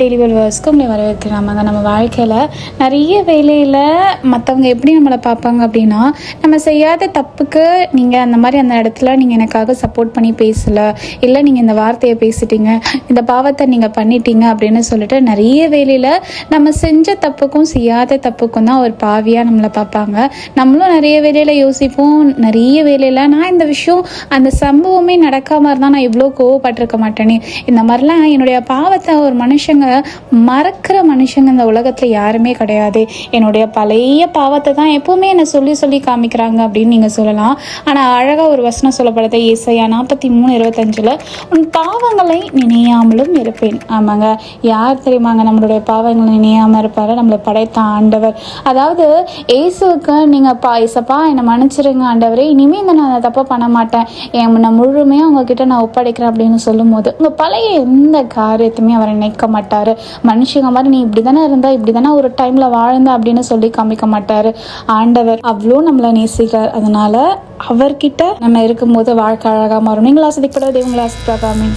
Daily வேர்ஸ்க்கு உங்களை வரவேற்கிறாங்க. நம்ம வாழ்க்கையில் நிறைய வேலையில் மற்றவங்க எப்படி நம்மளை பார்ப்பாங்க அப்படின்னா, நம்ம செய்யாத தப்புக்கு நீங்கள் அந்த மாதிரி அந்த இடத்துல நீங்கள் எனக்காக சப்போர்ட் பண்ணி பேசலை, இல்லை நீங்கள் இந்த வார்த்தையை பேசிட்டீங்க, இந்த பாவத்தை நீங்கள் பண்ணிட்டீங்க அப்படின்னு சொல்லிட்டு நிறைய வேலையில் நம்ம செஞ்ச தப்புக்கும் செய்யாத தப்புக்கும் தான் ஒரு பாவியாக நம்மளை பார்ப்பாங்க. நம்மளும் நிறைய வேலையில் யோசிப்போம். நிறைய வேலையில் நான் இந்த விஷயம் அந்த சம்பவமே நடக்காமல் இருந்தால் நான் இவ்வளோ கோவப்பட்டிருக்க மாட்டேனே, இந்த மாதிரிலாம் என்னுடைய பாவத்தை ஒரு மனுஷங்க மறக்கிற மனுஷங்க இந்த உலகத்தில் யாருமே கிடையாது. என்னுடைய பழைய பாவத்தை தான் எப்போவுமே என்னை சொல்லி சொல்லி காமிக்கிறாங்க அப்படின்னு நீங்கள் சொல்லலாம். ஆனால் அழகாக ஒரு வசனம் சொல்லப்படுது, ஏசாயா 43:25, உன் பாவங்களை நினையாமலும் இருப்பேன். ஆமாங்க, யார் தெரியுமாங்க நம்மளுடைய பாவங்களை நினையாமல் இருப்பார்? நம்மளை படைத்த ஆண்டவர். அதாவது ஏசுவுக்கு நீங்கள் ஏசப்பா என்னை மன்னிச்சிருங்க ஆண்டவரே, இனிமேல் நான் அதை தப்பை பண்ண மாட்டேன், நான் முழுமையாக உங்ககிட்ட நான் ஒப்படைக்கிறேன் அப்படின்னு சொல்லும் போது உங்கள் பழைய எந்த காரியத்தையுமே அவர் நினைக்க மாட்டார். மனுஷங்க மாதிரி நீ இப்படி தானே இருந்தா, இப்படி தானே ஒரு டைமில் வாழ்ந்த அப்படின்னு சொல்லி காமிக்க மாட்டார். ஆண்டவர் அவ்வளோ நம்மளை நேசிக்கார். அதனால அவர்கிட்ட நம்ம இருக்கும்போது வாழ்க்கை அழகாக மாறும். நீங்களும் ஆசைப்படாத, இவங்களை ஆசைப்படாதாமே.